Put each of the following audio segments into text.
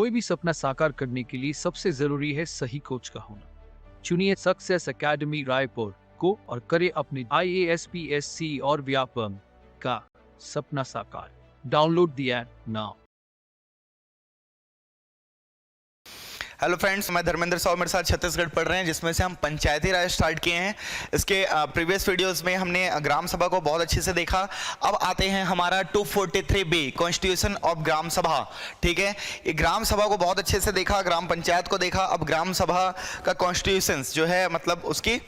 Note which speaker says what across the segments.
Speaker 1: कोई भी सपना साकार करने के लिए सबसे जरूरी है सही कोच का होना। चुनिए सक्सेस एकेडमी रायपुर को और करें अपने IAS PSC और व्यापम का सपना साकार। Download the app now.
Speaker 2: Hello friends, मैं धर्मेंद्र साहू, मेरे साथ छत्तीसगढ़ पढ़ रहे हैं, जिसमें से हम पंचायती राज स्टार्ट किए हैं। इसके प्रीवियस वीडियोस में हमने ग्राम सभा को बहुत अच्छे से देखा। अब आते हैं हमारा 243B कॉन्स्टिट्यूशन ऑफ ग्राम सभा। ठीक है, ये ग्राम सभा को बहुत अच्छे से देखा, ग्राम पंचायत को देखा। अब ग्राम सभा का कॉन्स्टिट्यूशन जो है, मतलब उसकी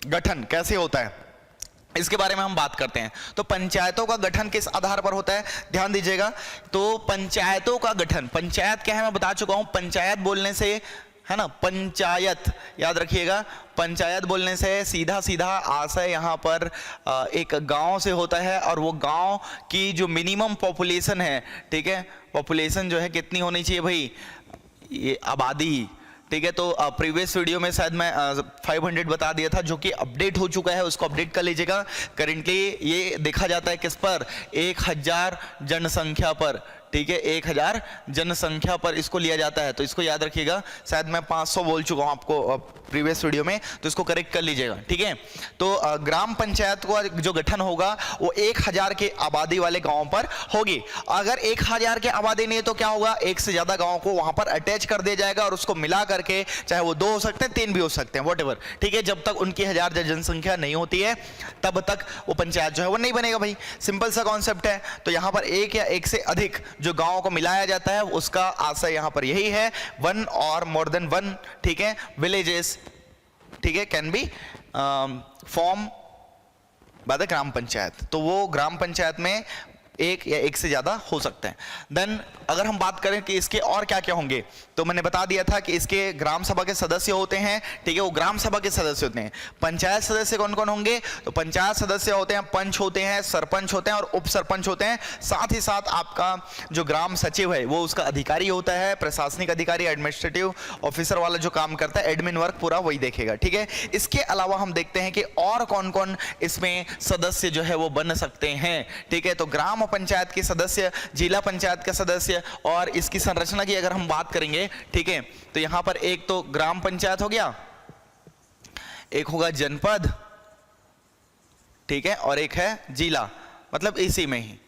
Speaker 2: गठन कैसे होता है, इसके बारे में हम बात करते हैं। तो पंचायतों का गठन किस आधार पर होता है, ध्यान दीजिएगा। तो पंचायतों का गठन, पंचायत क्या है मैं बता चुका हूं। पंचायत बोलने से, है ना, पंचायत याद रखिएगा, पंचायत बोलने से सीधा सीधा आशय यहाँ पर एक गांव से होता है, और वो गांव की जो मिनिमम पॉपुलेशन है, ठीक है, पॉपुलेशन जो है कितनी होनी चाहिए भाई, ये आबादी। ठीक है, तो प्रीवियस वीडियो में शायद मैं 500 बता दिया था, जो कि अपडेट हो चुका है, उसको अपडेट कर लीजिएगा। करेंटली ये देखा जाता है किस पर, 1000 जनसंख्या पर। ठीक है, 1000 जनसंख्या पर इसको लिया जाता है। तो इसको याद रखिएगा, शायद मैं 500 बोल चुका हूं आपको प्रीवियस वीडियो में, तो इसको करेक्ट कर लीजिएगा। ठीक है, तो ग्राम पंचायत का जो गठन होगा वो 1000 के आबादी वाले गांव पर होगी। अगर 1000 के आबादी नहीं है तो क्या होगा, एक से ज्यादा गांव को वहां पर अटैच कर दिया जाएगा, और उसको मिला करके, चाहे वो 2 हो सकते हैं, 3 भी हो सकते हैं, व्हाटएवर। ठीक है, जब तक उनकी 1000 जनसंख्या नहीं होती है तब तक वो पंचायत जो है वो नहीं बनेगा भाई। सिंपल सा कॉन्सेप्ट है। तो यहां पर एक या एक से अधिक जो गांवों को मिलाया जाता है, उसका आशय यहां पर यही है, 1 और मोर देन 1, ठीक है, विलेजेस, ठीक है, can be form by the gram panchayat. तो वो ग्राम पंचायत में एक या एक से ज्यादा हो सकते हैं। देन अगर हम बात करें कि इसके और क्या क्या होंगे, तो मैंने बता दिया था कि इसके ग्राम सभा के सदस्य होते हैं। ठीक है, वो ग्राम सभा के सदस्य होते हैं। पंचायत सदस्य कौन कौन होंगे, तो पंचायत सदस्य होते हैं, पंच होते हैं, सरपंच होते हैं और उप सरपंच होते हैं। साथ ही साथ आपका जो ग्राम सचिव है वो उसका अधिकारी होता है, प्रशासनिक अधिकारी, एडमिनिस्ट्रेटिव ऑफिसर वाला जो काम करता है, एडमिन वर्क पूरा वही देखेगा। ठीक है, इसके अलावा हम देखते हैं कि और कौन कौन इसमें सदस्य जो है वो बन सकते हैं। ठीक है, तो ग्राम पंचायत के सदस्य, जिला पंचायत के सदस्य, और इसकी संरचना की अगर हम बात करेंगे, ठीक है, तो यहां पर एक तो ग्राम पंचायत हो गया, एक होगा जनपद, ठीक है, और एक है जिला, मतलब इसी में ही।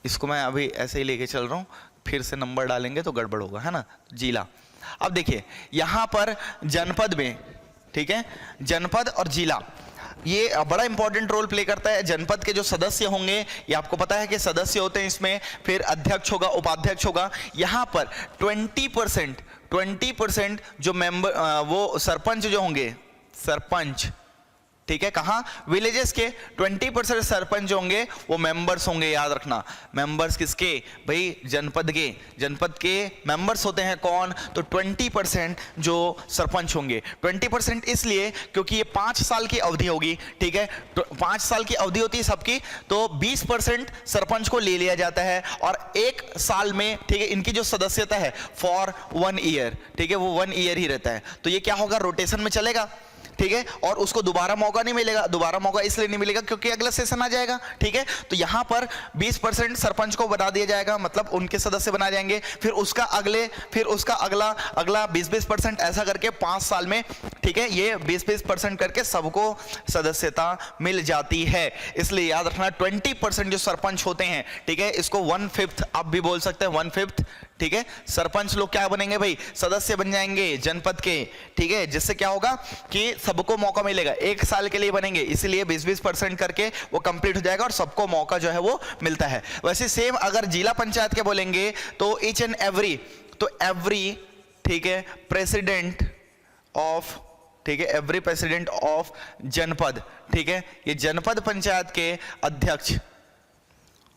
Speaker 2: इसको मैं अभी ऐसे ही लेके चल रहा हूं, फिर से नंबर डालेंगे तो गड़बड़ होगा, है ना, जिला। अब देखिए यहां पर जनपद में, ठीक है, जनपद और जिला ये बड़ा इंपॉर्टेंट रोल प्ले करता है। जनपद के जो सदस्य होंगे, ये आपको पता है कि सदस्य होते हैं इसमें, फिर अध्यक्ष होगा, उपाध्यक्ष होगा। यहां पर 20% जो मेंबर, वो सरपंच जो होंगे, सरपंच, ठीक है, कहां, विलेजेस के 20% सरपंच जो होंगे वो मेंबर्स होंगे। याद रखना, मेंबर्स किसके भाई, जनपद के। जनपद के मेंबर्स होते हैं कौन, तो 20% जो सरपंच होंगे। 20% इसलिए क्योंकि ये 5 साल की अवधि होगी। ठीक है, 5 साल की अवधि होती है सबकी, तो 20% सरपंच को ले लिया जाता है, और 1 साल में, ठीक है, इनकी जो सदस्यता है फॉर 1 ईयर, ठीक है, वो 1 ईयर ही रहता है। तो ये क्या होगा, रोटेशन में चलेगा। ठीक है, और उसको दोबारा मौका नहीं मिलेगा। दोबारा मौका इसलिए नहीं मिलेगा क्योंकि अगला सेशन आ जाएगा। ठीक है, तो यहां पर 20% सरपंच को बना दिया जाएगा, मतलब उनके सदस्य बना जाएंगे। फिर उसका अगला 20% ऐसा करके 5 साल में, ठीक है, ये 20% करके सबको सदस्यता मिल जाती है। इसलिए याद रखना 20% जो सरपंच होते हैं, ठीक है, इसको 1/5 आप भी बोल सकते हैं, 1/5। ठीक है, सरपंच लोग क्या बनेंगे भाई, सदस्य बन जाएंगे जनपद के। ठीक है, जिससे क्या होगा कि सबको मौका मिलेगा, 1 साल के लिए बनेंगे, इसलिए 20% करके वो कंप्लीट हो जाएगा और सबको मौका जो है वो मिलता है। वैसे सेम अगर जिला पंचायत के बोलेंगे तो ईच एंड एवरी, तो एवरी, ठीक है, प्रेसिडेंट ऑफ, ठीक है, एवरी प्रेसिडेंट ऑफ जनपद, ठीक है, ये जनपद पंचायत के अध्यक्ष,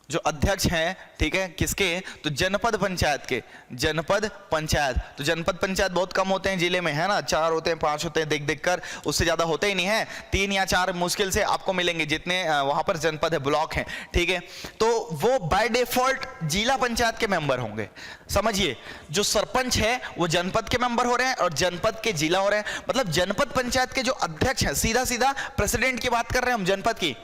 Speaker 2: जो अध्यक्ष हैं, ठीक है, किसके, तो जनपद पंचायत के, जनपद पंचायत। तो जनपद पंचायत बहुत कम होते हैं जिले में, है ना, 4 होते हैं, 5 होते हैं, देख देख कर, उससे ज्यादा होते ही नहीं है। 3 या 4 मुश्किल से आपको मिलेंगे जितने वहां पर जनपद है, ब्लॉक हैं। ठीक है, तो वो बाय डिफॉल्ट जिला पंचायत के मेंबर होंगे। समझिए, जो सरपंच है वो जनपद के मेंबर हो रहे हैं और जनपद के जिला हो रहे हैं। मतलब जनपद पंचायत के जो अध्यक्ष हैं, सीधा सीधा प्रेसिडेंट की बात कर रहे हैं हम जनपद की,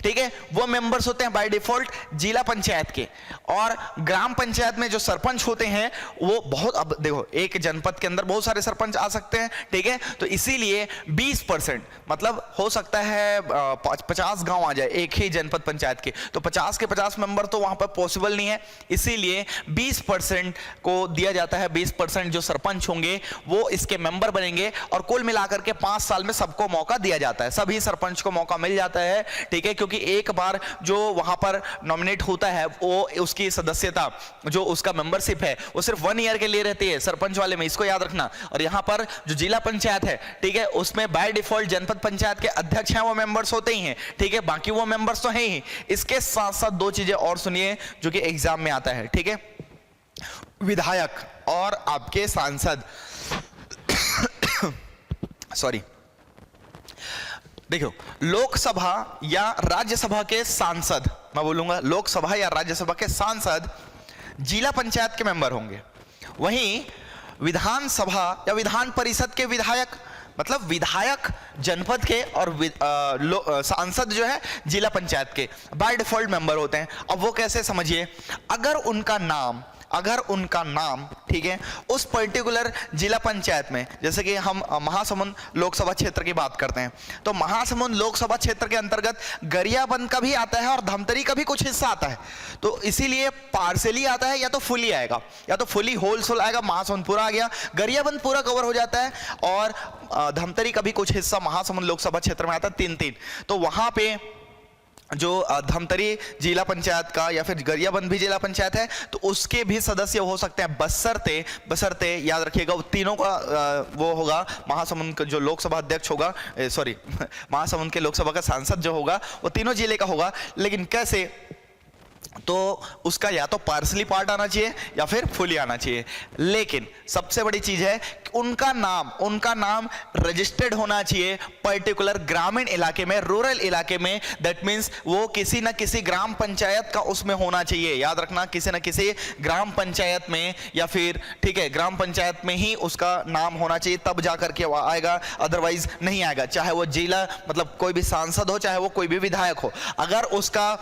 Speaker 2: ठीक है, वो मेंबर्स होते हैं बाय डिफॉल्ट जिला पंचायत के। और ग्राम पंचायत में जो सरपंच होते हैं वो बहुत, अब देखो एक जनपद के अंदर बहुत सारे सरपंच आ सकते हैं, ठीक है, तो इसीलिए 20% मतलब हो सकता है 50 गांव आ जाए एक ही जनपद पंचायत के, तो 50 के 50 मेंबर तो वहां पर पॉसिबल नहीं है, इसीलिए 20% को दिया जाता है। 20% जो सरपंच होंगे वो इसके मेंबर बनेंगे और कुल मिलाकर के 5 साल में सबको मौका दिया जाता है, सभी सरपंच को मौका मिल जाता है, ठीक है, क्योंकि एक बार जो वहां पर नॉमिनेट होता है वो उसकी सदस्यता जो उसका मेंबरशिप है वो सिर्फ 1 ईयर के लिए रहती है सरपंच वाले में, इसको याद रखना। और यहां पर जो जिला पंचायत है, ठीक है, उसमें बाय डिफॉल्ट जनपद पंचायत के अध्यक्ष हैं वो मेंबर्स होते ही हैं, ठीक है, बाकी वो मेंबर्स तो हैं ही। इसके साथ साथ 2 चीजें और सुनिए जो कि एग्जाम में आता है, ठीक है, विधायक और आपके सांसद सॉरी, देखो लोकसभा या राज्यसभा के सांसद, मैं बोलूंगा लोकसभा या राज्यसभा के सांसद जिला पंचायत के मेंबर होंगे। वहीं विधानसभा या विधान परिषद के विधायक, मतलब विधायक जनपद के और सांसद जो है जिला पंचायत के बाय डिफॉल्ट मेंबर होते हैं। अब वो कैसे, समझिए, अगर उनका नाम ठीक है उस पर्टिकुलर जिला पंचायत में, जैसे कि हम महासमुंद लोकसभा क्षेत्र की बात करते हैं, तो महासमुंद लोकसभा क्षेत्र के अंतर्गत गरियाबंद का भी आता है और धमतरी का भी कुछ हिस्सा आता है, तो इसीलिए पार्सली आता है, या तो फुली आएगा, या तो फुली होलसेल आएगा, महासमुंद पूरा आ गया, गरियाबंद पूरा कवर हो जाता है, और धमतरी का भी कुछ हिस्सा महासमुंद लोकसभा क्षेत्र में आता है, 3-3। तो वहां पे जो धमतरी जिला पंचायत का या फिर गरियाबंद भी जिला पंचायत है तो उसके भी सदस्य हो सकते हैं, बशर्ते याद रखिएगा वो तीनों का वो होगा, महासमुंद का जो लोकसभा अध्यक्ष होगा, सॉरी महासमुंद के लोकसभा का सांसद जो होगा वो तीनों जिले का होगा। लेकिन कैसे, तो उसका या तो पार्सली पार्ट आना चाहिए या फिर फुली आना चाहिए। लेकिन सबसे बड़ी चीज है कि उनका नाम रजिस्टर्ड होना चाहिए पर्टिकुलर ग्रामीण इलाके में, रूरल इलाके में। दैट मींस वो किसी ना किसी ग्राम पंचायत का उसमें होना चाहिए, याद रखना, किसी ना किसी ग्राम पंचायत में, या फिर ठीक है ग्राम पंचायत में ही उसका नाम होना चाहिए, तब जाकर के वो आएगा, अदरवाइज नहीं आएगा। चाहे वो जिला मतलब कोई भी सांसद हो, चाहे वो कोई भी विधायक हो, अगर उसका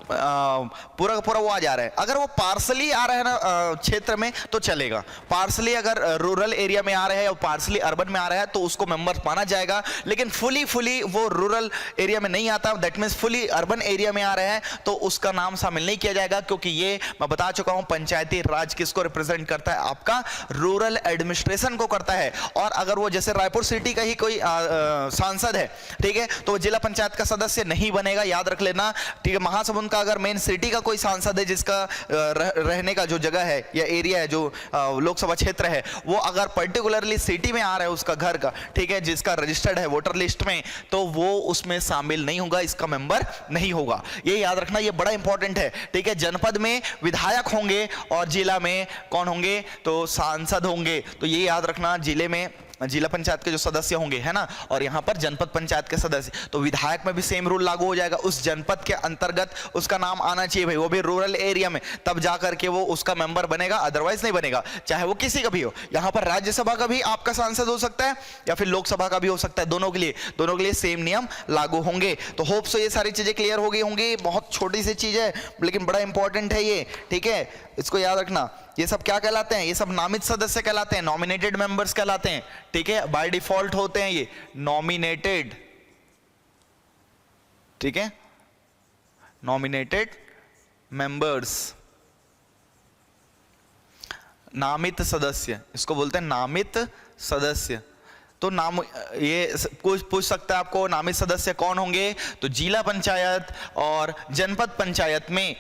Speaker 2: पूरा पूरा वो आ जा रहा है, अगर वो पार्सली आ रहा है ना क्षेत्र में तो चलेगा, पार्सली अगर रूरल एरिया में आ रहा है और पार्सली अर्बन में आ रहा है तो उसको मेंबर माना जाएगा। लेकिन फुली वो रूरल एरिया में नहीं आता, that means fully urban area में आ रहा है तो उसका नाम शामिल नहीं किया जाएगा, क्योंकि ये मैं बता चुका हूं पंचायती राज किसको रिप्रेजेंट करता है, आपका रूरल एडमिनिस्ट्रेशन को करता है। और अगर वो जैसे रायपुर सिटी का ही कोई सांसद है, ठीक है, तो वो जिला पंचायत का सदस्य नहीं बनेगा, याद रख लेना, ठीक है। महासमुंद का अगर मेन सिटी का कोई सांसद है जिसका रहने का जो जगह है या एरिया है, जो लोकसभा क्षेत्र है, वो अगर पर्टिकुलरली सिटी में आ रहा है उसका घर का, ठीक है, जिसका रजिस्टर्ड है वोटर लिस्ट में, तो वो उसमें शामिल नहीं होगा, इसका मेंबर नहीं होगा। ये याद रखना, ये बड़ा इंपॉर्टेंट है, ठीक है। जनपद में विधायक होंगे और जिला में कौन होंगे, तो सांसद होंगे। तो ये याद रखना, जिले में जिला पंचायत के जो सदस्य होंगे, है ना, और यहां पर जनपद पंचायत के सदस्य, तो विधायक में भी सेम रूल लागू हो जाएगा। उस जनपद के अंतर्गत उसका नाम आना चाहिए भाई, वो भी रूरल एरिया में, तब जाकर के वो उसका मेंबर बनेगा, अदरवाइज नहीं बनेगा, चाहे वो किसी का भी हो। यहां पर राज्यसभा का भी आपका सांसद हो सकता है या फिर लोकसभा का भी हो सकता है, दोनों के लिए सेम नियम लागू होंगे। तो होप सो ये सारी चीजें क्लियर हो गई होंगी। बहुत छोटी सी चीज है लेकिन बड़ा इंपॉर्टेंट है ये, ठीक है, इसको याद रखना। ये सब क्या कहलाते हैं, ये सब नामित सदस्य कहलाते हैं, नॉमिनेटेड मेंबर्स कहलाते हैं, ठीक है, बाय डिफॉल्ट होते हैं ये नॉमिनेटेड, ठीक है, नॉमिनेटेड मेंबर्स, नामित सदस्य, इसको बोलते हैं नामित सदस्य। तो नाम ये कुछ पूछ सकता है आपको, नामित सदस्य कौन होंगे, तो जिला पंचायत और जनपद पंचायत में,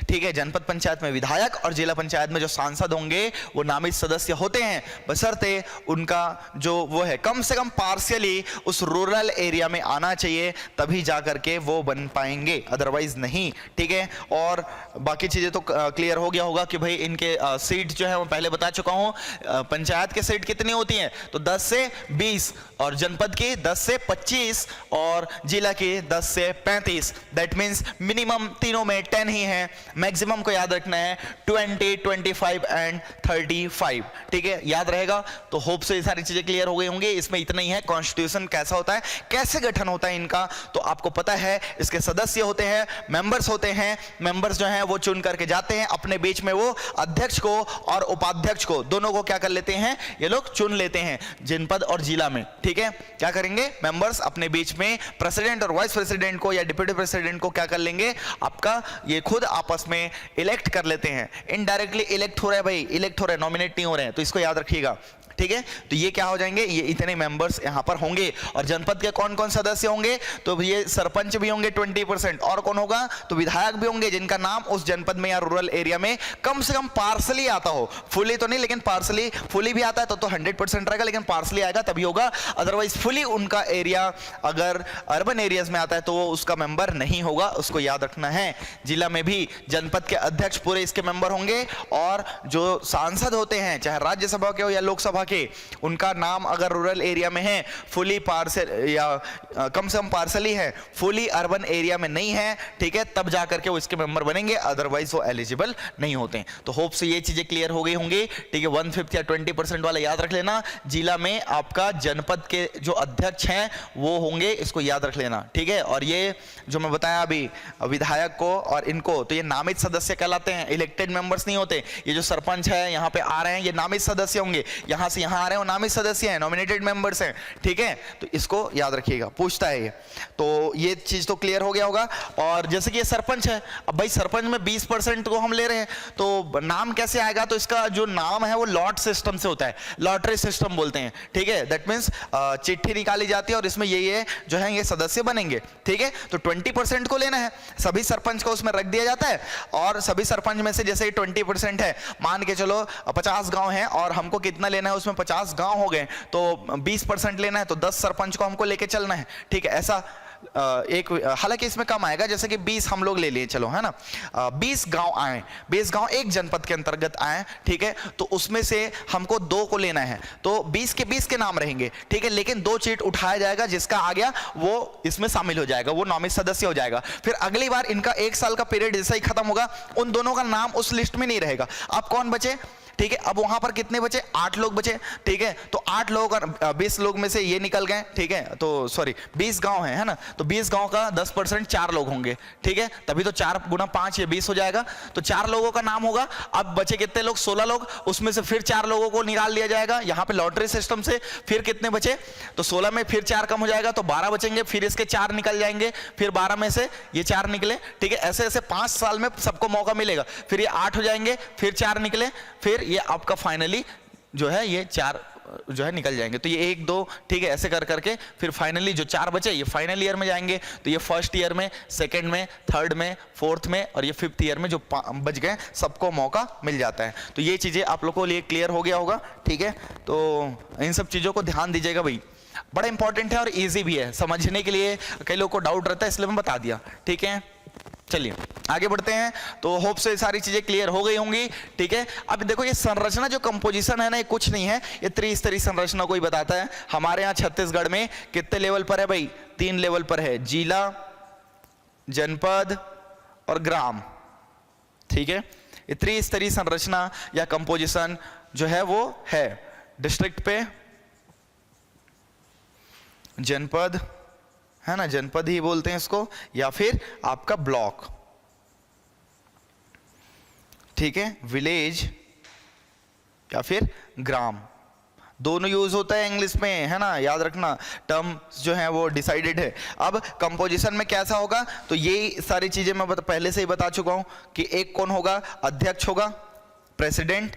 Speaker 2: ठीक है, जनपद पंचायत में विधायक और जिला पंचायत में जो सांसद होंगे वो नामित सदस्य होते हैं, बशर्ते उनका जो वो है कम से कम पार्शियली उस रूरल एरिया में आना चाहिए, तभी जाकर के वो बन पाएंगे, अदरवाइज नहीं, ठीक है। और बाकी चीजें तो क्लियर हो गया होगा कि भाई इनके सीट जो है मैं पहले बता चुका हूं, पंचायत के सीट कितनी होती हैं, तो 10 से 20, और जनपद की 10 से 25 और जिला की 10 से 35। दैट मीन्स मिनिमम तीनों में 10 ही है, मैक्सिमम को याद रखना है 20, 25 एंड 35, ठीक है, याद रहेगा। तो होप से ये सारी चीजें क्लियर हो गई होंगी। इसमें इतना ही है, कॉन्स्टिट्यूशन कैसा होता है, कैसे गठन होता है इनका, तो आपको पता है। इसके सदस्य होते हैं, मेंबर्स होते हैं, मेंबर्स जो हैं वो चुन करके जाते हैं, अपने बीच में वो अध्यक्ष को और उपाध्यक्ष को दोनों को क्या कर लेते हैं, ये लोग चुन लेते हैं जनपद और जिला में, ठीक है। क्या करेंगे, मेंबर्स अपने बीच में प्रेसिडेंट और वाइस प्रेसिडेंट को या डिप्टी प्रेसिडेंट को क्या कर लेंगे, आपका ये खुद आपस में इलेक्ट कर लेते हैं। इनडायरेक्टली इलेक्ट हो रहा है भाई, इलेक्ट हो रहा है, नॉमिनेट नहीं हो रहे हैं, तो इसको याद रखिएगा, ठीक है। तो ये क्या हो जाएंगे, ये इतने मेंबर्स यहां पर होंगे। और जनपद के कौन कौन सदस्य होंगे, तो ये सरपंच भी होंगे 20%, और कौन होगा, तो विधायक भी होंगे जिनका नाम उस जनपद में या रूरल एरिया में कम से कम पार्सली आता हो, फुली तो नहीं लेकिन पार्सली, फुली भी आता है तो 100% रहेगा, लेकिन पार्सली आएगा तभी होगा, अदरवाइज फुली उनका एरिया अगर अर्बन एरियाज में आता है तो वो उसका मेंबर नहीं होगा, उसको याद रखना है। जिला में भी जनपद के अध्यक्ष पूरे इसके मेंबर होंगे, और जो सांसद होते हैं चाहे राज्यसभा के हो या लोकसभा के, उनका नाम अगर रूरल एरिया में है, फुली पार्सल या कम से कम पार्सली है, फुली अर्बन एरिया में नहीं है, ठीक है, तब जाकर के वो इसके मेंबर बनेंगे, अदरवाइज वो एलिजिबल नहीं होते हैं। तो होप से ये चीजें क्लियर हो गई होंगी, ठीक है। 1/5 या 20% वाला याद रख लेना। जिला में आपका जनपद के जो अध्यक्ष हैं वो होंगे, इसको याद रख लेना, ठीक है। और ये जो मैं बताया अभी विधायक को और इनको, तो ये नामित सदस्य कहलाते हैं, इलेक्टेड मेंबर्स नहीं होते। ये जो सरपंच है यहाँ पे आ रहे हैं, ये नामित सदस्य होंगे, यहां से यहां आ रहे हैं वो नामित सदस्य हैं, नॉमिनेटेड मेंबर्स हैं, ठीक है। तो इसको याद रखिएगा, पूछता है ये, तो ये चीज तो क्लियर हो गया होगा। और जैसे कि ये सरपंच है, अब भाई सरपंच में 20% को हम ले रहे हैं, तो नाम कैसे आएगा, तो इसका जो नाम है वो लॉट सिस्टम से होता है, लॉटरी सिस्टम बोलते हैं, ठीक है। दैट मींस चिट्ठी निकाली जाती है और इसमें ये जो है ये सदस्य बनेंगे, ठीक है। तो 20% को लेना है, सभी सरपंच को उसमें रख दिया जाता है, और सभी सरपंच में से जैसे 20% है, मान के चलो 50 गांव हैं और हमको कितना लेना है, उसमें 50 गांव हो गए, तो 20% लेना है, तो 10 सरपंच को हमको लेके चलना है, ठीक है। ऐसा एक, हालांकि इसमें कम आएगा, जैसे कि 20 हम लोग ले लिए, चलो, है ना, 20 गांव आए, 20 गांव एक जनपद के अंतर्गत आए, ठीक है। तो उसमें से हमको 2 को लेना है, तो 20 के 20 के नाम रहेंगे, ठीक है। लेकिन 2 चीट उठाया जाएगा, जिसका आ गया वो इसमें शामिल हो जाएगा, वो नामित सदस्य हो जाएगा। फिर अगली बार इनका 1 साल का पीरियड जैसा ही खत्म होगा, उन दोनों का नाम उस लिस्ट में नहीं रहेगा। अब कौन बचे, ठीक है। अब वहां पर कितने बचे, 8 लोग बचे, ठीक है। तो 8 लोगों का 20 लोग में से ये निकल गए, ठीक है। तो सॉरी 20 गांव है ना, तो 20 गांव का 10% 4 लोग होंगे, ठीक है। तभी तो 4 गुना 5 ये 20 हो जाएगा, तो 4 लोगों का नाम होगा। अब बचे कितने लोग, 16 लोग, उसमें से फिर 4 लोगों को निकाल दिया जाएगा यहाँ पे लॉटरी सिस्टम से। फिर कितने बचे, तो 16 में फिर 4 कम हो जाएगा, तो 12 बचेंगे, फिर इसके 4 निकल जाएंगे, फिर 12 में से ये 4 निकले, ठीक है। ऐसे ऐसे 5 साल में सबको मौका मिलेगा, फिर ये 8 हो जाएंगे, फिर 4 निकले, फिर ये आपका फाइनली जो है ये 4 जो है निकल जाएंगे। तो ये 1 2, ठीक है, ऐसे कर करके फिर फाइनली जो 4 बचे ये फाइनल ईयर में जाएंगे। तो ये फर्स्ट ईयर में, सेकंड में, थर्ड में, फोर्थ में और ये 5th ईयर में जो बच गए सबको मौका मिल जाता है। तो ये चीजें आप लोगों को लिए क्लियर हो गया होगा, ठीक है। तो इन सब चीजों को ध्यान दीजिएगा भाई, बड़ा इंपॉर्टेंट है और ईजी भी है समझने के लिए। कई लोगों को डाउट रहता है, इसलिए मैं बता दिया, ठीक है। चलिए आगे बढ़ते हैं। तो होप से सारी चीजें क्लियर हो गई होंगी, ठीक है। अब देखो ये संरचना जो कंपोजिशन है ना, ये कुछ नहीं है, ये त्रिस्तरीय संरचना को ही बताता है। हमारे यहाँ छत्तीसगढ़ में कितने लेवल पर है भाई, 3 लेवल पर है, जिला, जनपद और ग्राम, ठीक है। ये त्रिस्तरीय संरचना या कंपोजिशन जो है वो है। डिस्ट्रिक्ट पे जनपद है ना, जनपद ही बोलते हैं इसको, या फिर आपका ब्लॉक, ठीक है, विलेज या फिर ग्राम, दोनों यूज होता है इंग्लिश में, है ना, याद रखना, टर्म जो है वो डिसाइडेड है। अब कंपोजिशन में कैसा होगा, तो ये सारी चीजें मैं पहले से ही बता चुका हूं कि एक कौन होगा, अध्यक्ष होगा, प्रेसिडेंट,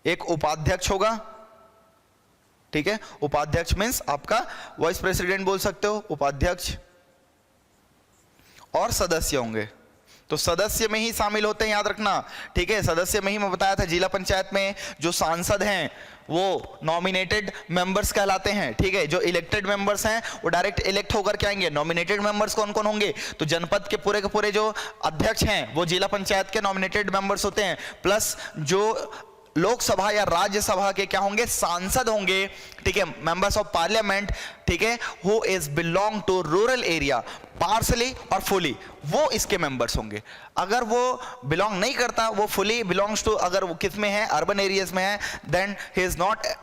Speaker 2: एक उपाध्यक्ष होगा, ठीक है। उपाध्यक्ष मीन्स आपका वाइस प्रेसिडेंट बोल सकते हो, उपाध्यक्ष, और सदस्य होंगे। तो सदस्य में ही शामिल होते हैं, याद रखना, ठीक है। सदस्य में ही मैं बताया था, जिला पंचायत में जो सांसद हैं वो नॉमिनेटेड मेंबर्स कहलाते हैं, ठीक है। जो इलेक्टेड मेंबर्स हैं वो डायरेक्ट इलेक्ट होकर के आएंगे। नॉमिनेटेड मेंबर्स कौन कौन होंगे, तो जनपद के पूरे जो अध्यक्ष हैं वो जिला पंचायत के नॉमिनेटेड मेंबर्स होते हैं, प्लस जो लोकसभा या राज्यसभा के क्या होंगे, सांसद होंगे, ठीक है, मेंबर्स ऑफ पार्लियामेंट, ठीक है, who is belong to rural area partially और फुली, वो इसके मेंबर्स होंगे। अगर वो बिलोंग नहीं करता, वो फुली बिलोंग्स टू, अगर वो किस में है, अर्बन एरियाज में है, देन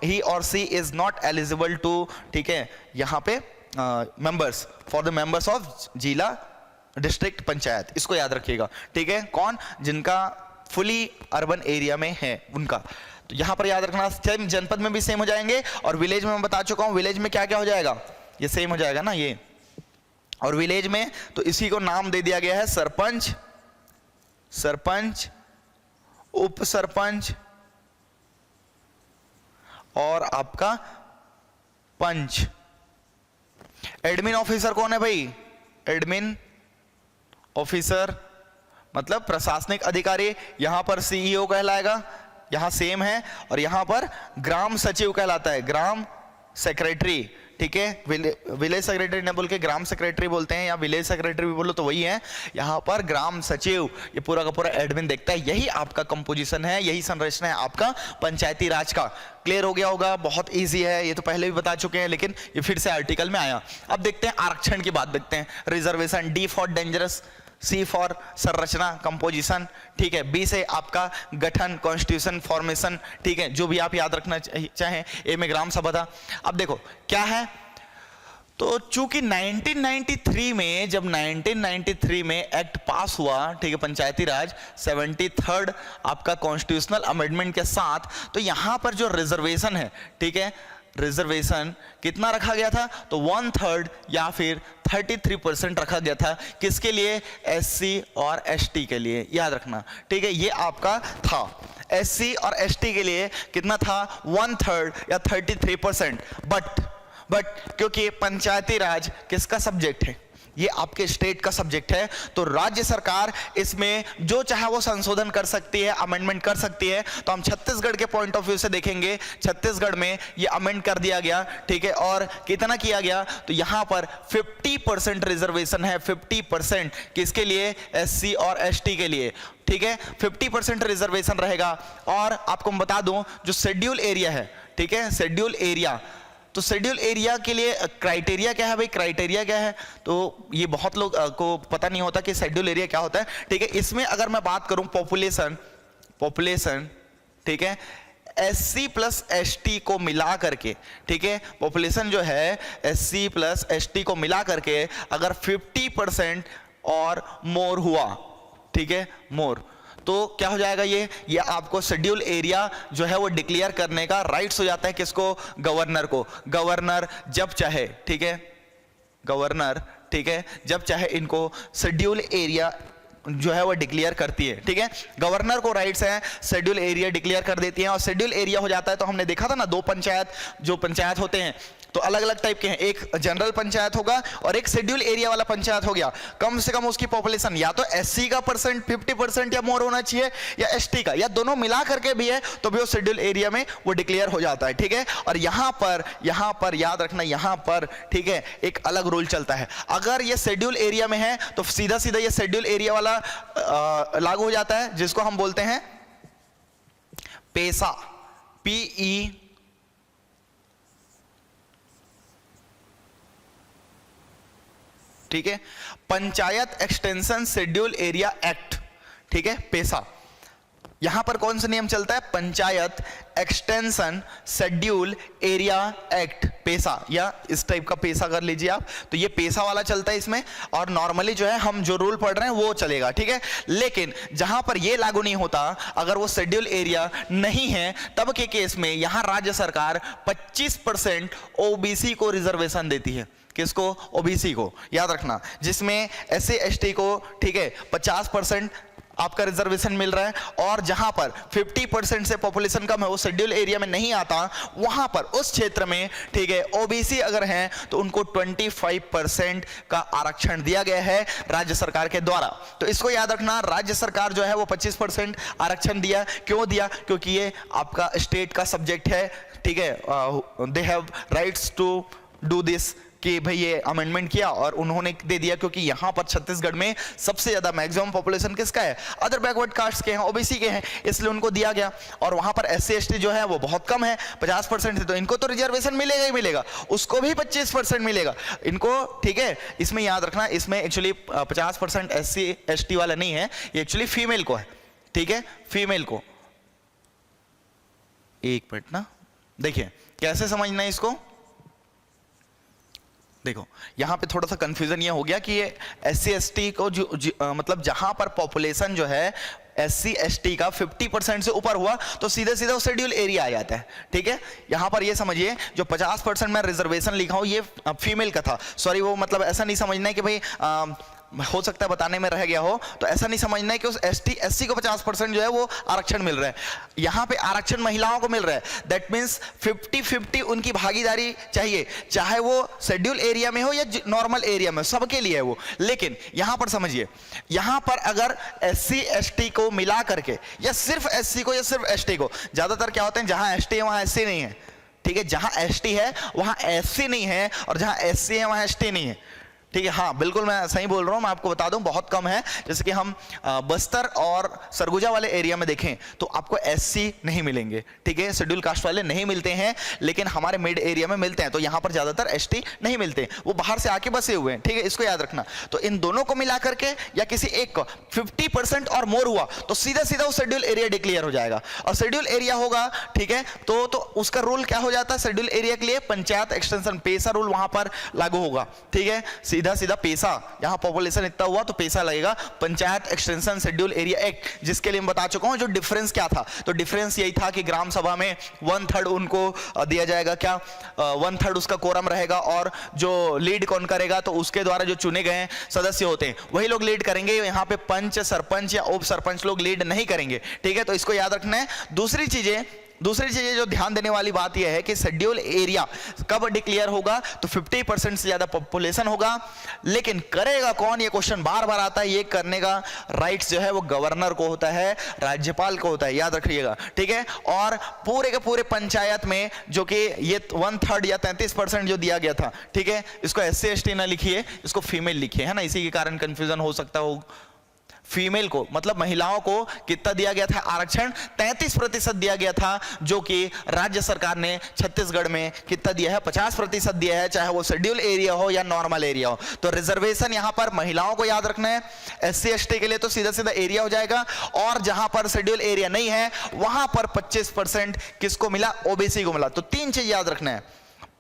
Speaker 2: ही और सी इज नॉट एलिजिबल टू, ठीक है, यहां पे members for the members of जिला डिस्ट्रिक्ट पंचायत, इसको याद रखिएगा, ठीक है। कौन, जिनका फुली अर्बन एरिया में है उनका, तो यहां पर याद रखना। सेम जनपद में भी सेम हो जाएंगे, और विलेज में मैं बता चुका हूं, विलेज में क्या क्या हो जाएगा, ये सेम हो जाएगा ना ये। और विलेज में तो इसी को नाम दे दिया गया है सरपंच, सरपंच, उप सरपंच और आपका पंच। एडमिन ऑफिसर कौन है भाई, एडमिन ऑफिसर मतलब प्रशासनिक अधिकारी, यहां पर सीईओ कहलाएगा, यहां सेम है। और यहां पर ग्राम सचिव कहलाता है, ग्राम सेक्रेटरी, ठीक है, विलेज सेक्रेटरी न बोल के ग्राम सेक्रेटरी बोलते हैं, या विलेज सेक्रेटरी भी बोलो तो वही है। यहां पर ग्राम सचिव, ये पूरा का पूरा एडमिन देखता है। यही आपका कंपोजिशन है, यही संरचना है आपका पंचायती राज का। क्लियर हो गया होगा, बहुत इजी है, ये तो पहले भी बता चुके हैं, लेकिन ये फिर से आर्टिकल में आया। अब देखते हैं आरक्षण की बात, देखते हैं। Reservation, D for dangerous, C for संरचना कंपोजिशन, ठीक है, बी से आपका गठन कॉन्स्टिट्यूशन फॉर्मेशन, ठीक है, जो भी आप याद रखना चाहें। ए में ग्राम सभा था। अब देखो क्या है, तो चूंकि 1993 में, जब 1993 में एक्ट पास हुआ, ठीक है, पंचायती राज 73rd आपका कॉन्स्टिट्यूशनल अमेंडमेंट के साथ, तो यहां पर जो रिजर्वेशन है, ठीक है, रिजर्वेशन कितना रखा गया था, तो 1/3 या फिर 33% रखा गया था। किसके लिए, एससी और एसटी के लिए, याद रखना, ठीक है, ये आपका था। एससी और एसटी के लिए कितना था, 1/3 या 33%। बट क्योंकि पंचायती राज किसका सब्जेक्ट है, ये आपके स्टेट का सब्जेक्ट है, तो राज्य सरकार इसमें जो चाहे वो संशोधन कर सकती है, अमेंडमेंट कर सकती है। तो हम छत्तीसगढ़ के पॉइंट ऑफ व्यू से देखेंगे, छत्तीसगढ़ में ये अमेंड कर दिया गया, ठीक है। और कितना किया गया, तो यहां पर 50% रिजर्वेशन है, 50% किसके लिए, एससी और एसटी के लिए, ठीक है, 50% रिजर्वेशन रहेगा। और आपको मैं बता दूं, जो शेड्यूल एरिया है, ठीक है, शेड्यूल एरिया, तो शेड्यूल एरिया के लिए क्राइटेरिया क्या है भाई, क्राइटेरिया क्या है, तो ये बहुत लोग को पता नहीं होता कि शेड्यूल एरिया क्या होता है, ठीक है। इसमें अगर मैं बात करूं पॉपुलेशन, ठीक है, एससी प्लस एसटी को मिला करके, ठीक है, पॉपुलेशन जो है एससी प्लस एसटी को मिला करके अगर 50% और मोर हुआ, ठीक है, मोर, तो क्या हो जाएगा, ये आपको शेड्यूल एरिया जो है वो डिक्लेयर करने का राइट्स हो जाता है। किसको, गवर्नर को। गवर्नर जब चाहे, ठीक है, गवर्नर, ठीक है, जब चाहे इनको शेड्यूल एरिया जो है वो डिक्लेयर करती है, ठीक है, गवर्नर को राइट्स हैं, शेड्यूल एरिया डिक्लेयर कर देती है। और शेड्यूल एरिया हो जाता है, तो हमने देखा था ना, दो पंचायत, जो पंचायत होते हैं तो अलग अलग टाइप के हैं, एक जनरल पंचायत होगा और एक शेड्यूल एरिया वाला पंचायत हो गया। कम से कम उसकी पॉपुलेशन या तो एससी का परसेंट 50% या मोर होना चाहिए, या एसटी का, या दोनों मिला करके भी है तो भी वो शेड्यूल एरिया में वो डिक्लेयर हो जाता है, ठीक है। और यहां पर याद रखना, यहां पर, ठीक है, एक अलग रूल चलता है। अगर ये शेड्यूल एरिया में है तो सीधा सीधा ये शेड्यूल एरिया वाला लागू हो जाता है, जिसको हम बोलते हैं पेसा, PE, ठीक है, panchayat extension schedule area act, ठीक है, पेसा। यहां पर कौन सा नियम चलता है, panchayat extension schedule area act, PESA, या इस टाइप का पेसा कर लीजिए आप, तो ये पेसा वाला चलता है इसमें। और नॉर्मली जो है हम जो रूल पढ़ रहे हैं वो चलेगा, ठीक है। लेकिन जहां पर ये लागू नहीं होता, अगर वो शेड्यूल एरिया नहीं है, तब के केस में यहां राज्य सरकार 25% ओबीसी को रिजर्वेशन देती है। किसको, ओबीसी को, याद रखना, जिसमें एससी एसटी को, ठीक है, 50% आपका रिजर्वेशन मिल रहा है। और जहां पर 50% से पॉपुलेशन कम है, वो शेड्यूल एरिया में नहीं आता, वहां पर उस क्षेत्र में, ठीक है, ओबीसी अगर हैं तो उनको 25% का आरक्षण दिया गया है राज्य सरकार के द्वारा। तो इसको याद रखना, राज्य सरकार जो है वो 25% आरक्षण दिया। क्यों दिया, क्योंकि ये आपका स्टेट का सब्जेक्ट है, ठीक है, they have rights to do this कि भाई ये अमेंडमेंट किया और उन्होंने दे दिया, क्योंकि यहाँ पर छत्तीसगढ़ में सबसे ज्यादा मैक्सिमम पॉपुलेशन किसका है, अदर बैकवर्ड कास्ट के हैं, ओबीसी के हैं, इसलिए उनको दिया गया। और वहां पर SC ST जो है वो बहुत कम है, 50% है, तो इनको तो रिजर्वेशन मिलेगा ही मिलेगा, उसको भी 25% मिलेगा इनको, ठीक है। इसमें याद रखना, इसमें एक्चुअली 50% SC ST वाला नहीं है, ये एक्चुअली फीमेल को है, ठीक है, फीमेल को। एक मिनट ना, देखिए कैसे समझना है इसको। देखो यहां पे थोड़ा सा कंफ्यूजन ये हो गया कि ये SC ST को मतलब जहां पर पॉपुलेशन जो है SC ST का 50% से ऊपर हुआ तो सीधे सीधे वो शेड्यूल एरिया आ जाता है, ठीक है। यहां पर ये समझिए जो 50% में रिजर्वेशन लिखा हूं ये फीमेल का था, सॉरी, वो मतलब ऐसा नहीं समझना है कि भाई हो सकता है बताने में रह गया हो, तो ऐसा नहीं समझना है कि उस ST SC को 50% जो है वो आरक्षण मिल रहा है। यहां पे आरक्षण महिलाओं को मिल रहा है, दैट मींस 50-50 उनकी भागीदारी चाहिए, चाहे वो शेड्यूल एरिया में हो या नॉर्मल एरिया में, सबके लिए है वो। लेकिन यहां पर समझिए, यहां पर अगर SC ST को मिला करके या सिर्फ SC को या सिर्फ ST को, ज्यादातर क्या होते हैं जहां ST है वहां SC नहीं है, ठीक है, जहां ST है वहां SC नहीं है और जहां SC है वहां ST नहीं है, ठीक है। हाँ बिल्कुल मैं सही बोल रहा हूं, मैं आपको बता दूं बहुत कम है, जैसे कि हम बस्तर और सरगुजा वाले एरिया में देखें तो आपको SC नहीं मिलेंगे, ठीक है, शेड्यूल कास्ट वाले नहीं मिलते हैं, लेकिन हमारे मिड एरिया में मिलते हैं, तो यहां पर ज्यादातर ST नहीं मिलते, वो बाहर से आके बसे हुए हैं, ठीक है, इसको याद रखना। तो इन दोनों को मिला करके या किसी एक को 50% और मोर हुआ तो सीधा सीधा वो शेड्यूल एरिया डिक्लेयर हो जाएगा, और शेड्यूल एरिया होगा, ठीक है, तो उसका रूल क्या हो जाता है, शेड्यूल एरिया के लिए पंचायत एक्सटेंशन पैसा रूल वहां पर लागू होगा, ठीक है, सीधा सीधा पैसा, यहां पॉपुलेशन इतना हुआ तो पैसा लगेगा, panchayat extension schedule area act, जिसके लिए मैं बता चुका हूं जो डिफरेंस क्या था। तो डिफरेंस यही था कि ग्राम सभा में 1/3 उनको दिया जाएगा, क्या 1/3 उसका कोरम रहेगा, और जो लीड कौन करेगा, तो उसके द्वारा जो चुने गए सदस्य होते हैं वही लोग लीड करेंगे, यहां पे पंच सरपंच या उप सरपंच लोग लीड नहीं करेंगे, ठीक है, तो इसको याद रखना है। दूसरी चीजें जो ध्यान देने वाली बात यह है कि शेड्यूल एरिया कब डिक्लेयर होगा, तो 50% से ज्यादा पॉपुलेशन होगा, लेकिन करेगा कौन, ये क्वेश्चन बार बार आता है, ये करने का राइट्स जो है वो गवर्नर को होता है, राज्यपाल को होता है, याद रखिएगा, ठीक है। और पूरे के पूरे पंचायत में जो कि ये 1/3 या 33% जो दिया गया था, ठीक है, इसको SC ST ना लिखिए, इसको फीमेल लिखिए, है ना, इसी के कारण कंफ्यूजन हो सकता हो। फीमेल को मतलब महिलाओं को कितना दिया गया था आरक्षण, 33% दिया गया था, जो कि राज्य सरकार ने छत्तीसगढ़ में कितना दिया है, 50% दिया है, चाहे वो शेड्यूल एरिया हो या नॉर्मल एरिया हो। तो रिजर्वेशन यहां पर महिलाओं को याद रखना है, SC ST के लिए तो सीधा सीधा एरिया हो जाएगा, और जहां पर शेड्यूल एरिया नहीं है वहां पर 25% किसको मिला, OBC को मिला। तो तीन चीज याद रखना है,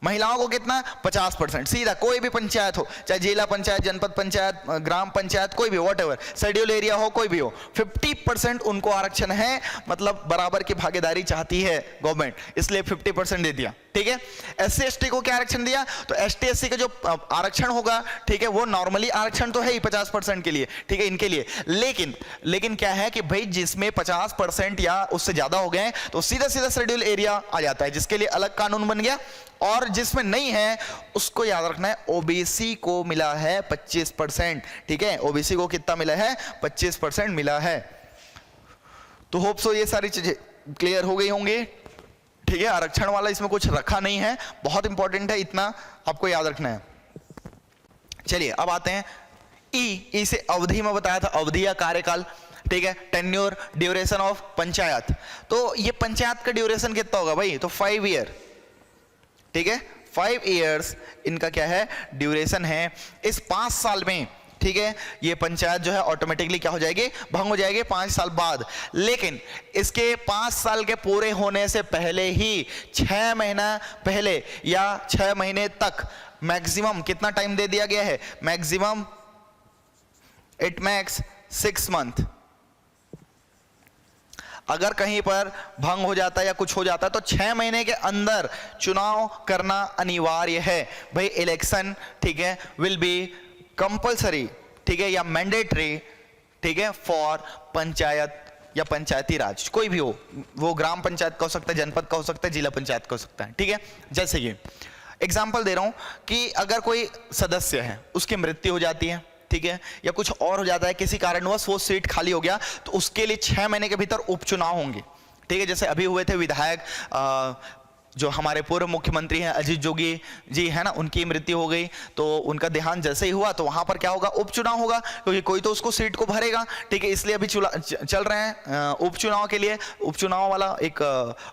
Speaker 2: महिलाओं को कितना, 50%, सीधा कोई भी पंचायत हो, चाहे जिला पंचायत, जनपद पंचायत, ग्राम पंचायत, कोई भी, वॉटएवर, शेड्यूल एरिया हो, कोई भी हो, 50% उनको आरक्षण है, मतलब बराबर की भागीदारी चाहती है गवर्नमेंट, इसलिए 50% दे दिया, ठीक है। SC ST को क्या आरक्षण दिया, तो ST SC का जो आरक्षण होगा, ठीक है, वो नॉर्मली आरक्षण तो है ही 50% के लिए, ठीक है, इनके लिए, लेकिन क्या है कि भाई जिसमें 50% या उससे ज्यादा हो गए तो सीधा सीधा शेड्यूल एरिया आ जाता है, जिसके लिए अलग कानून बन गया, और जिसमें नहीं है उसको याद रखना है, OBC को मिला है 25%, ठीक है, OBC को कितना मिला है, 25% मिला है। तो होप सो ये सारी चीजें क्लियर हो गई होंगी, ठीक है। आरक्षण वाला इसमें कुछ रखा नहीं है, बहुत इंपॉर्टेंट है, इतना आपको याद रखना है। चलिए अब आते हैं ई से अवधि में बताया था, अवधि या कार्यकाल, ठीक है, टेन्योर, ड्यूरेशन ऑफ पंचायत। तो ये पंचायत का ड्यूरेशन कितना होगा भाई, तो 5 ईयर, ठीक है, 5 इयर्स इनका क्या है, ड्यूरेशन है। इस 5 साल में, ठीक है, ये पंचायत जो है ऑटोमेटिकली क्या हो जाएगी, भंग हो जाएगी 5 साल बाद। लेकिन इसके 5 साल के पूरे होने से पहले ही 6 महीना पहले या 6 महीने तक मैक्सिमम कितना टाइम दे दिया गया है, मैक्सिमम इट मैक्स 6 मंथ। अगर कहीं पर भंग हो जाता है या कुछ हो जाता है तो 6 महीने के अंदर चुनाव करना अनिवार्य है भाई। इलेक्शन, ठीक है, विल बी कंपलसरी, ठीक है, या मैंडेटरी, ठीक है, फॉर पंचायत या पंचायती राज, कोई भी हो, वो ग्राम पंचायत का हो सकता है, जनपद का हो सकता है, जिला पंचायत का हो सकता है, ठीक है। जैसे कि एग्जाम्पल दे रहा हूं कि अगर कोई सदस्य है, उसकी मृत्यु हो जाती है, ठीक है, या कुछ और हो जाता है, किसी कारणवश वो सीट खाली हो गया, तो उसके लिए 6 महीने के भीतर उपचुनाव होंगे, ठीक है। जैसे अभी हुए थे विधायक जो हमारे पूर्व मुख्यमंत्री हैं अजीत जोगी जी है ना, उनकी मृत्यु हो गई, तो उनका देहांत जैसे ही हुआ तो वहां पर क्या होगा, उपचुनाव होगा, क्योंकि कोई तो उसको सीट को भरेगा, ठीक है। इसलिए अभी चल रहे हैं उपचुनाव के लिए। उपचुनाव वाला एक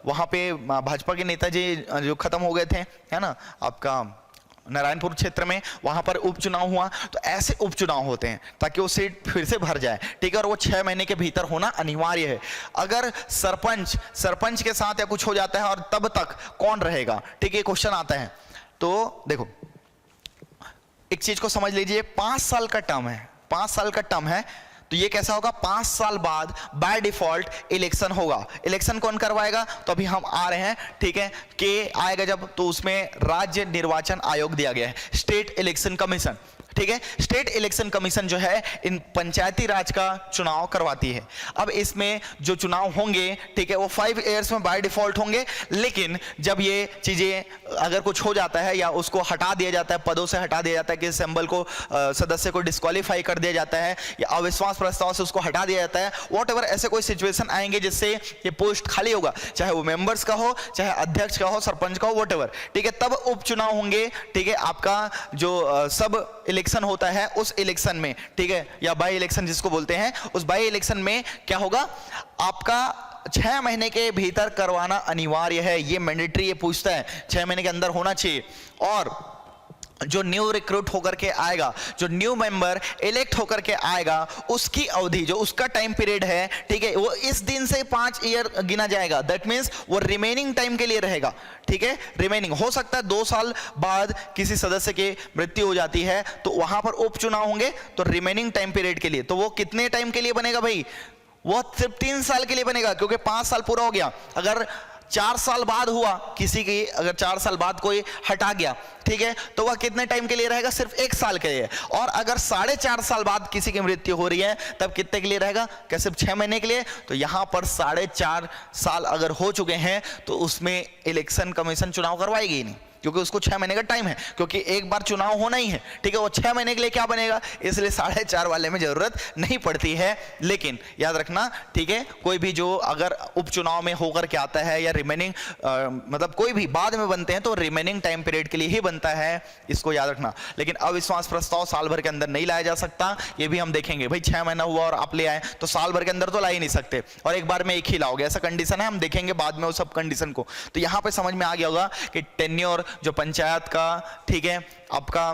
Speaker 2: वहां पे भाजपा के नेताजी जो खत्म हो गए थे, है ना, आपका नारायणपुर क्षेत्र में, वहां पर उपचुनाव हुआ। तो ऐसे उपचुनाव होते हैं ताकि वो सीट फिर से भर जाए, ठीक है। और वो 6 महीने के भीतर होना अनिवार्य है। अगर सरपंच के साथ या कुछ हो जाता है और तब तक कौन रहेगा, ठीक है, क्वेश्चन आता है। तो देखो एक चीज को समझ लीजिए, 5 साल का टर्म है, 5 साल का टर्म है। तो ये कैसा होगा, 5 साल बाद बाय डिफॉल्ट इलेक्शन होगा। इलेक्शन कौन करवाएगा, तो अभी हम आ रहे हैं, ठीक है, कि आएगा जब, तो उसमें राज्य निर्वाचन आयोग दिया गया है, स्टेट इलेक्शन कमीशन, ठीक है। स्टेट इलेक्शन कमीशन जो है इन पंचायती राज का चुनाव करवाती है। अब इसमें जो चुनाव होंगे, ठीक है, वो 5 इयर्स में बाय डिफॉल्ट होंगे। लेकिन जब ये चीजें अगर कुछ हो जाता है या उसको हटा दिया जाता है, पदों से हटा दिया जाता है, किसी सिंबल को सदस्य को डिस्क्वालीफाई कर दिया जाता है या अविश्वास प्रस्ताव से उसको हटा दिया जाता है, व्हाटएवर ऐसे कोई सिचुएशन आएंगे जिससे ये पोस्ट खाली होगा, चाहे वो मेंबर्स का हो, चाहे अध्यक्ष का हो, सरपंच का हो, व्हाटएवर, ठीक है, तब उपचुनाव होंगे, ठीक है। आपका जो सब इलेक्शन होता है उस इलेक्शन में, ठीक है, या बाई इलेक्शन जिसको बोलते हैं, उस बाई इलेक्शन में क्या होगा, आपका 6 महीने के भीतर करवाना अनिवार्य है। ये मैंडेटरी, ये पूछता है 6 महीने के अंदर होना चाहिए। और जो न्यू रिक्रूट होकर के आएगा, जो न्यू मेंबर इलेक्ट होकर के आएगा, उसकी अवधि, जो उसका टाइम पीरियड है, ठीक है, वो इस दिन से 5 ईयर गिना जाएगा। दैट मीन्स वो रिमेनिंग टाइम के लिए रहेगा, ठीक है। रिमेनिंग हो सकता है 2 साल बाद किसी सदस्य की मृत्यु हो जाती है तो वहां पर उपचुनाव होंगे, तो रिमेनिंग टाइम पीरियड के लिए, तो वो कितने टाइम के लिए बनेगा भाई, वो सिर्फ 3 साल के लिए बनेगा, क्योंकि 5 साल पूरा हो गया। अगर 4 साल बाद हुआ किसी की, अगर 4 साल बाद कोई हटा गया, ठीक है, तो वह कितने टाइम के लिए रहेगा, सिर्फ 1 साल के लिए। और अगर 4.5 साल बाद किसी की मृत्यु हो रही है तब कितने के लिए रहेगा, क्या सिर्फ 6 महीने के लिए। तो यहां पर 4.5 साल अगर हो चुके हैं तो उसमें इलेक्शन कमीशन चुनाव करवाएगी ही नहीं, क्योंकि उसको 6 महीने का टाइम है, क्योंकि एक बार चुनाव होना ही है, ठीक है। वो 6 महीने के लिए क्या बनेगा, इसलिए 4.5 वाले में जरूरत नहीं पड़ती है। लेकिन याद रखना, ठीक है, कोई भी जो अगर उपचुनाव में होकर के आता है या रिमेनिंग मतलब कोई भी बाद में बनते हैं तो रिमेनिंग टाइम पीरियड के लिए ही बनता है, इसको याद रखना। लेकिन अविश्वास प्रस्ताव साल भर के अंदर नहीं लाया जा सकता, ये भी हम देखेंगे। भाई 6 महीना हुआ और आप ले आए तो साल भर के अंदर तो ला ही नहीं सकते, और एक बार में एक ही लाओगे, ऐसा कंडीशन है, हम देखेंगे बाद में वो सब कंडीशन को। तो यहां पे समझ में आ गया होगा कि टेन्योर जो पंचायत का, ठीक है, आपका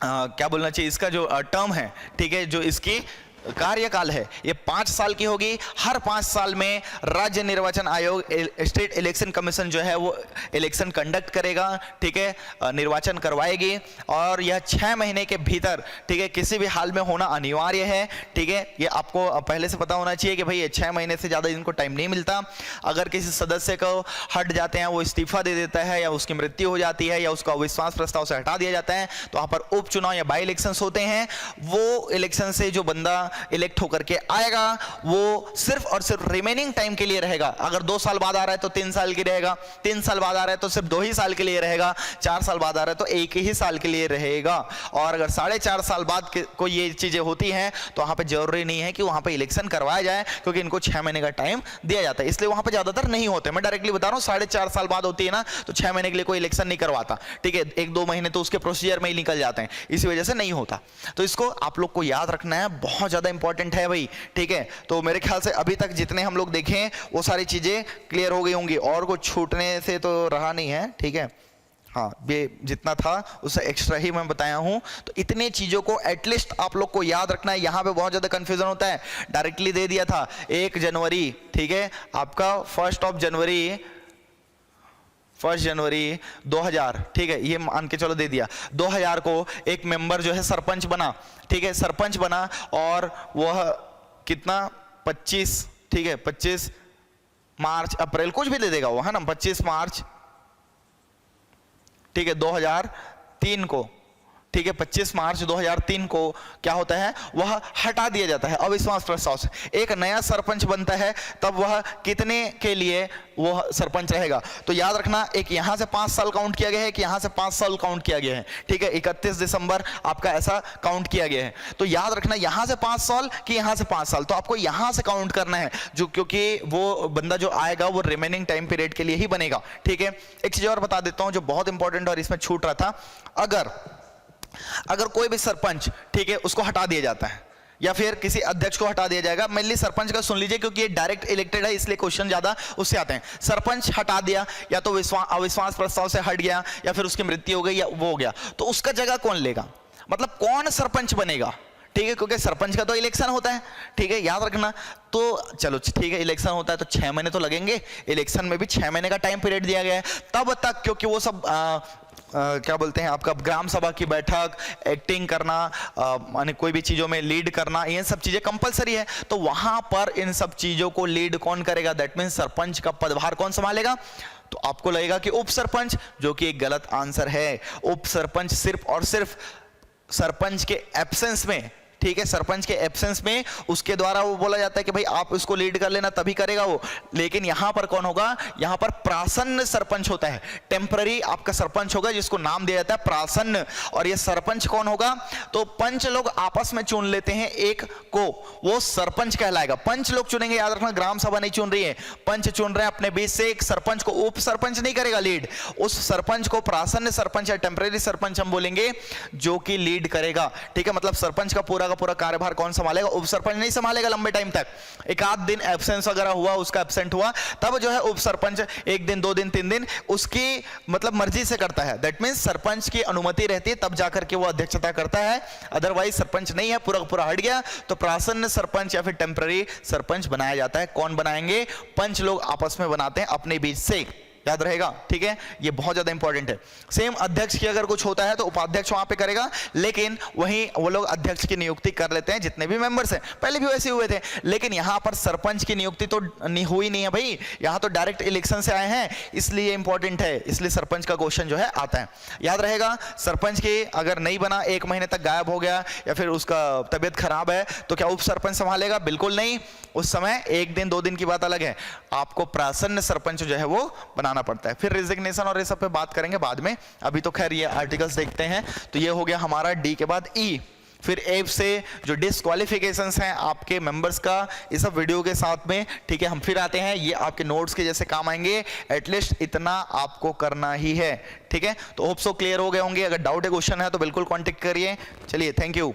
Speaker 2: क्या बोलना चाहिए, इसका जो टर्म है, ठीक है, जो इसकी कार्यकाल है, ये 5 साल की होगी। हर 5 साल में राज्य निर्वाचन आयोग, स्टेट इलेक्शन कमीशन जो है वो इलेक्शन कंडक्ट करेगा, ठीक है, निर्वाचन करवाएगी। और यह 6 महीने के भीतर, ठीक है, किसी भी हाल में होना अनिवार्य है, ठीक है। ये आपको पहले से पता होना चाहिए कि भाई ये 6 महीने से ज़्यादा इनको टाइम नहीं मिलता। अगर किसी सदस्य को हट जाते हैं, वो इस्तीफा दे देता है या उसकी मृत्यु हो जाती है या उसका अविश्वास प्रस्ताव से हटा दिया जाता है, तो वहाँ पर उपचुनाव या बाई इलेक्शन होते हैं। वो इलेक्शन से जो बंदा इलेक्ट होकर के आएगा वो सिर्फ और सिर्फ रिमेनिंग टाइम के लिए रहेगा। अगर 2 साल बाद आ रहा है तो 3 साल की रहेगा, 3 साल बाद आ रहा है तो सिर्फ 2 ही साल के लिए रहेगा, 4 साल बाद आ रहा है तो 1 ही साल के लिए रहेगा। और अगर 4.5 साल बाद कोई ये चीजें होती हैं तो वहां पे जरूरी नहीं है कि वहां पे इलेक्शन करवाया जाए, क्योंकि इनको 6 महीने का टाइम दिया जाता है, इसलिए वहां पे ज्यादातर नहीं होते। मैं डायरेक्टली बता रहा हूँ, 4.5 साल बाद होती है ना तो 6 महीने के लिए कोई इलेक्शन नहीं करवाता, ठीक है। 1-2 महीने तो उसके प्रोसीजर में ही निकल जाते हैं, इसी वजह से नहीं होता। तो इसको आप लोग को याद रखना है, बहुत ज्यादा इंपॉर्टेंट है भाई, ठीक है। तो मेरे ख्याल से अभी तक जितने हम लोग देखें वो सारी चीजें क्लियर हो गई होंगी, और कुछ छूटने से तो रहा नहीं है, ठीक है। हाँ, ये जितना था उससे एक्स्ट्रा ही मैं बताया हूं। तो इतने चीजों को एटलीस्ट आप लोग को याद रखना है। यहां पे बहुत ज्यादा कंफ्यूजन होता है, डायरेक्टली दे दिया था 1 जनवरी, ठीक है, आपका 1 जनवरी 2000, ठीक है, ये मान के चलो दे दिया। 2000 को एक मेंबर जो है सरपंच बना, ठीक है, सरपंच बना, और वह कितना 25, ठीक है, 25 मार्च अप्रैल कुछ भी दे देगा वो, है ना, 25 मार्च, ठीक है, 2003 को, ठीक है, 25 मार्च 2003 को क्या होता है, वह हटा दिया जाता है अविश्वास प्रस्ताव से। एक नया सरपंच बनता है, तब वह कितने के लिए वह सरपंच रहेगा? तो याद रखना, एक यहां से 5 साल काउंट किया गया है, कि यहां से 5 साल काउंट किया गया है, ठीक है, 31 दिसंबर आपका ऐसा काउंट किया गया है। तो याद रखना, यहां से 5 साल कि यहां से 5 साल, तो आपको यहां से काउंट करना है, जो क्योंकि वो बंदा जो आएगा वो रिमेनिंग टाइम पीरियड के लिए ही बनेगा, ठीक है। एक चीज और बता देता हूं जो बहुत इंपॉर्टेंट और इसमें छूट रहा था, अगर कोई भी सरपंच, ठीक है, उसको हटा दिया जाता है या फिर किसी अध्यक्ष को हटा दिया जाएगा, मेनली सरपंच का सुन लीजिए क्योंकि ये डायरेक्ट इलेक्टेड है, इसलिए क्वेश्चन ज्यादा उससे आते हैं। सरपंच हटा दिया, या तो अविश्वास प्रस्ताव से हट गया, या फिर उसकी मृत्यु हो गई, या वो हो गया, तो उसका जगह कौन लेगा, मतलब कौन सरपंच बनेगा, ठीक है, क्योंकि सरपंच का तो इलेक्शन होता है, ठीक है, याद रखना। तो चलो ठीक है, इलेक्शन होता है तो 6 महीने तो लगेंगे, इलेक्शन में भी 6 महीने का टाइम पीरियड दिया गया है, तब तक क्योंकि वो सब क्या बोलते हैं आपका ग्राम सभा की बैठक, एक्टिंग करना, माने कोई भी चीजों में लीड करना, ये सब चीजें कंपलसरी है। तो वहां पर इन सब चीजों को लीड कौन करेगा, दैट मीन्स सरपंच का पदभार कौन संभालेगा? तो आपको लगेगा कि उप सरपंच, जो कि एक गलत आंसर है। उप सरपंच सिर्फ और सिर्फ सरपंच के एब्सेंस में, ठीक है, सरपंच के एब्सेंस में उसके द्वारा वो बोला जाता है कि भाई आप इसको लीड कर लेना, तभी करेगा वो। लेकिन यहां पर कौन होगा, यहां पर प्रासन्न सरपंच होता है, टेम्पररी आपका सरपंच होगा जिसको नाम दिया जाता है प्रासन्न। और ये सरपंच कौन होगा, तो पंच लोग आपस में चुन लेते हैं एक को, वो सरपंच कहलाएगा। पंच लोग चुनेंगे, याद रखना, ग्राम सभा नहीं चुन रही है, पंच चुन रहे हैं अपने बीच से एक सरपंच को। उप सरपंच नहीं करेगा लीड, उस सरपंच को प्रासन्न सरपंच या टेम्पररी सरपंच हम बोलेंगे, जो कि लीड करेगा, ठीक है। मतलब सरपंच का पूरा कार्यभार कौन संभालेगा, उप सरपंच नहीं संभालेगा लंबे टाइम तक। एक आध दिन एब्सेंस वगैरह हुआ, उसका एब्सेंट हुआ, तब जो है उप सरपंच 1 दिन 2 दिन 3 दिन उसकी मतलब मर्जी से करता है। दैट मींस सरपंच की अनुमति रहती है तब जाकर के वो अध्यक्षता करता है, अदरवाइज सरपंच नहीं है, पूरा हट गया तो प्रासन्न सरपंच या फिर टेम्पररी सरपंच बनाया जाता है। कौन बनाएंगे, पंच लोग आपस में बनाते हैं अपने बीच से, याद रहेगा, ठीक है, ये बहुत ज्यादा इंपॉर्टेंट है। सेम अध्यक्ष की अगर कुछ होता है तो उपाध्यक्ष वहां पे करेगा, लेकिन वहीं वो लोग अध्यक्ष की नियुक्ति कर लेते हैं जितने भी मेंबर्स हैं, पहले भी वैसे हुए थे। लेकिन यहां पर सरपंच की नियुक्ति तो हुई नहीं है भाई, यहां तो डायरेक्ट इलेक्शन से आए हैं, इसलिए इंपॉर्टेंट है, इसलिए सरपंच का क्वेश्चन जो है आता है। याद रहेगा, सरपंच की अगर नहीं बना, 1 महीने तक गायब हो गया या फिर उसका तबियत खराब है, तो क्या उप सरपंच संभालेगा? बिल्कुल नहीं, उस समय 1 दिन 2 दिन की बात अलग है, आपको प्रासन्न सरपंच जो है वो बनाना पड़ता है। फिर रिजिग्नेशन और ये सब पे बात करेंगे बाद में, अभी तो खैर ये आर्टिकल्स देखते हैं। तो ये हो गया हमारा डी के बाद ई। फिर एफ से जो डिस्क्वालिफिकेशंस हैं आपके मेंबर्स का, ये सब वीडियो के साथ में, ठीक है, हम फिर आते हैं, ये आपके नोट्स के जैसे काम आएंगे, एटलीस्ट इतना आपको करना ही है, ठीक है। तो होप सो क्लियर हो गए होंगे, अगर डाउट है क्वेश्चन है तो बिल्कुल कॉन्टेक्ट करिए। चलिए, थैंक यू।